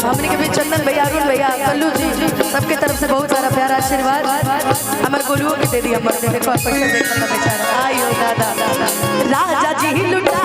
हमने के भी चंदन भैया, अरुण भैया, कल्लू जी सबके तरफ से बहुत सारा प्यारा आशीर्वाद हमारे गोलुओं के दे दिया। मरते देखो पैसा देखा था बेचारा। आयो दादा राजा जी लुटा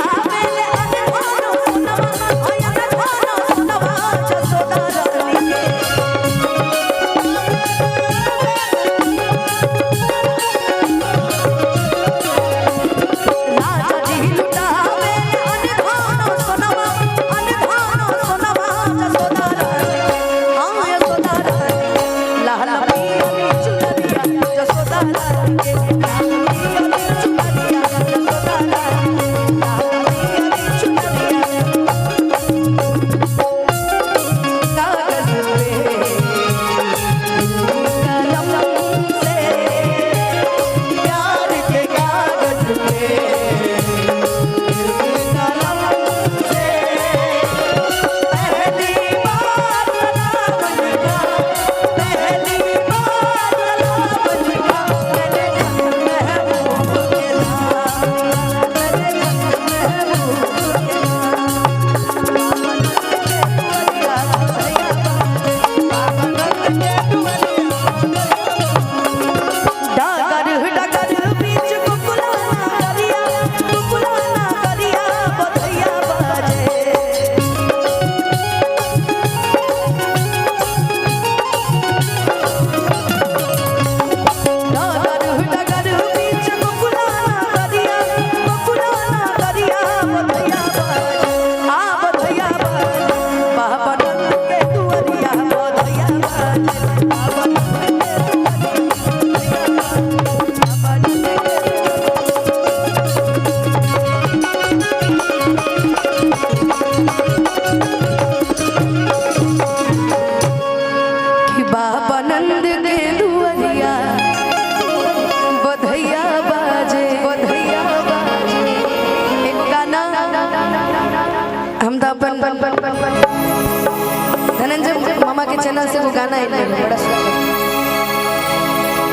धनंजय मामा के चैनल से वो गाना है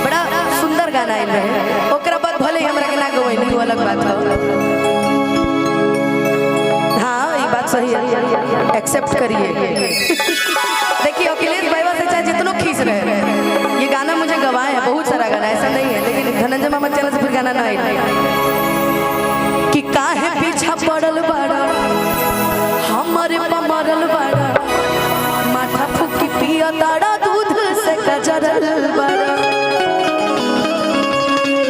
बड़ा सुंदर गाना है। ओकरा बाद भले हमरा के ना गवई नहीं, अलग बात है। हाँ ये बात सही है, एक्सेप्ट करिए। देखिए अखिलेश भाई से चाहे जितनो खींच रहे ये गाना मुझे गवाए है, बहुत सारा गाना ऐसा नहीं है, लेकिन धनंजय मामा चैनल से फिर गाना ना आए कि काहे पीछा पड़ल बाड़ा हमारे मरल बाड़ा माथा फूकी पिया ताड़ा दूध से कजरल बाड़ा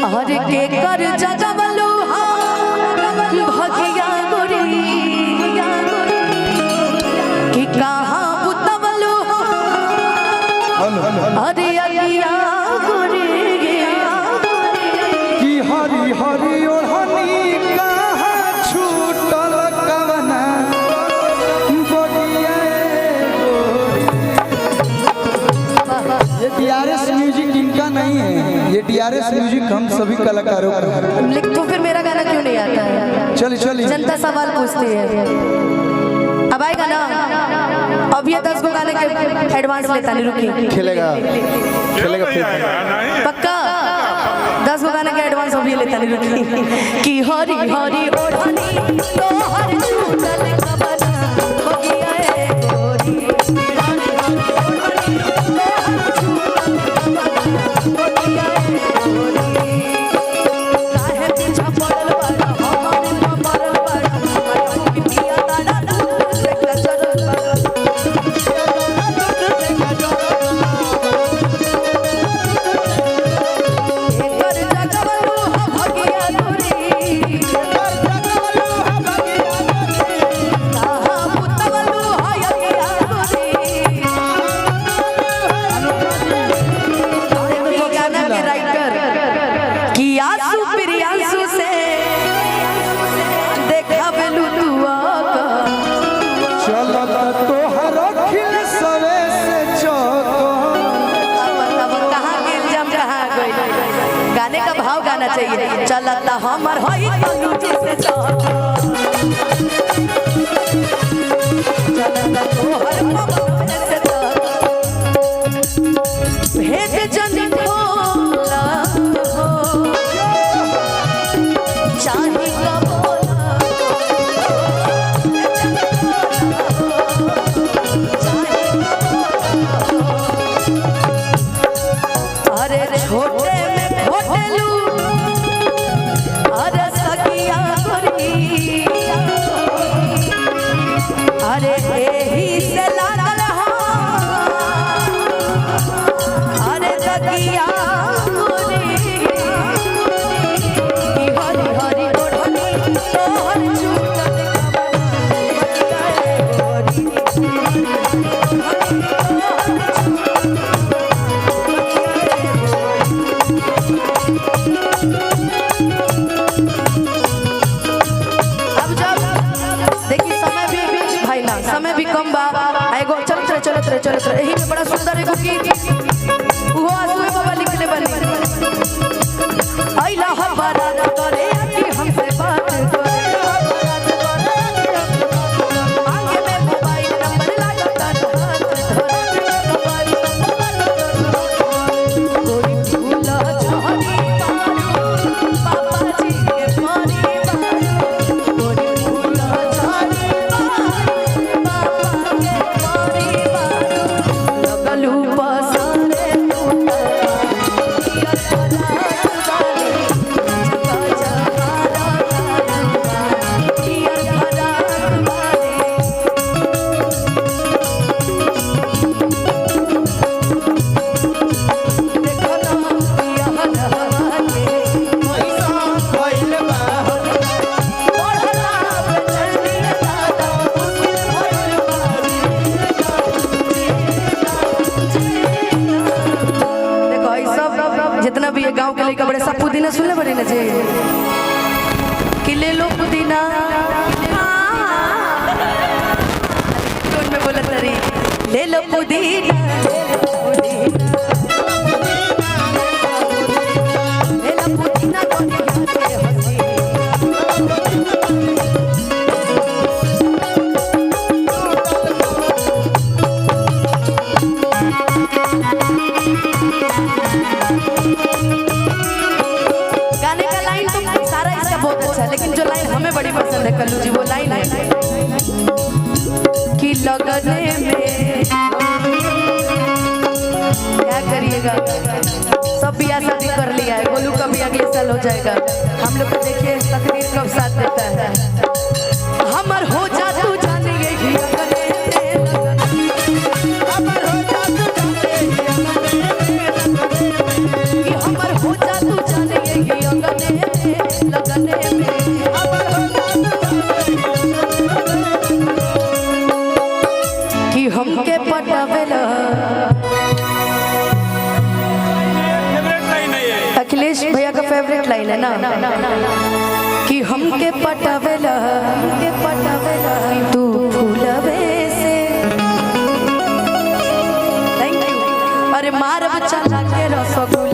और के कर जगवलू भगिया गोरी कि कहाँ बुतवलू अरे अगिया गोरी कि हरी हरी ओढ़नी DRS म्यूजिक इनका नहीं है, ये DRS म्यूजिक हम सभी कलाकारों का है। लेकिन तो फिर मेरा गाना क्यों नहीं आता है? चलिए चलिए जनता सवाल पूछती है। अब आएगा ना, अब ये 10 को गाने के एडवांस लेता नहीं, रुकी खेलेगा खेलेगा फिर पक्का 10 को गाने के एडवांस अभी लेता नहीं, रुकी कि हरी हरी ओढ़नी तो हर चूड़ल कबना हो गया है गोरी चाहिए चलता हमर होई तनु जैसे चलता तोहर पवन जैसे भेद जन भोला हो चाहे कबोला चाहे अरे छोटे में घोटेलू अरे सखिया गोरी अरे एही से लागल अरे सखिया गोरी हरी हरी ओढ़नी तोहर चूतल समय भी कम बा एगो चलत रहे यही में बड़ा सुंदर एगो गीत वो आसुए बाबा लिखले बने आइला हमारा करे कि हमसे बात करे आगे में मोबाइल नंबर लागता कोई भूला छोड़ी पापा जी के मारी कोई भूला छोड़ी जितना भी ये गांव के लड़का बड़े सब पुदीना सुनले बड़े ना जी कि ले लो पुदीना टोन में बोला तरी ले लो पुदीना ले लो पुदीना को लेकिन जो लाइन हमें बड़ी पसंद है कल्लू जी वो लाइन है कि लगने में क्या करिएगा सब बिया शादी कर लिया है गोलू का भी अगले साल हो जाएगा हम लोग को देखिए तकदीर कब साथ देता है हमर हो जा तू जाने यही हमर हो जा तू जाने यही लगने में कि हमके पटावेला अखिलेश भैया का फेवरेट लाइन है ना कि हमके पटावेला तू फूलवे से थैंक यू अरे मार बच्चा लागे रसगुल्ला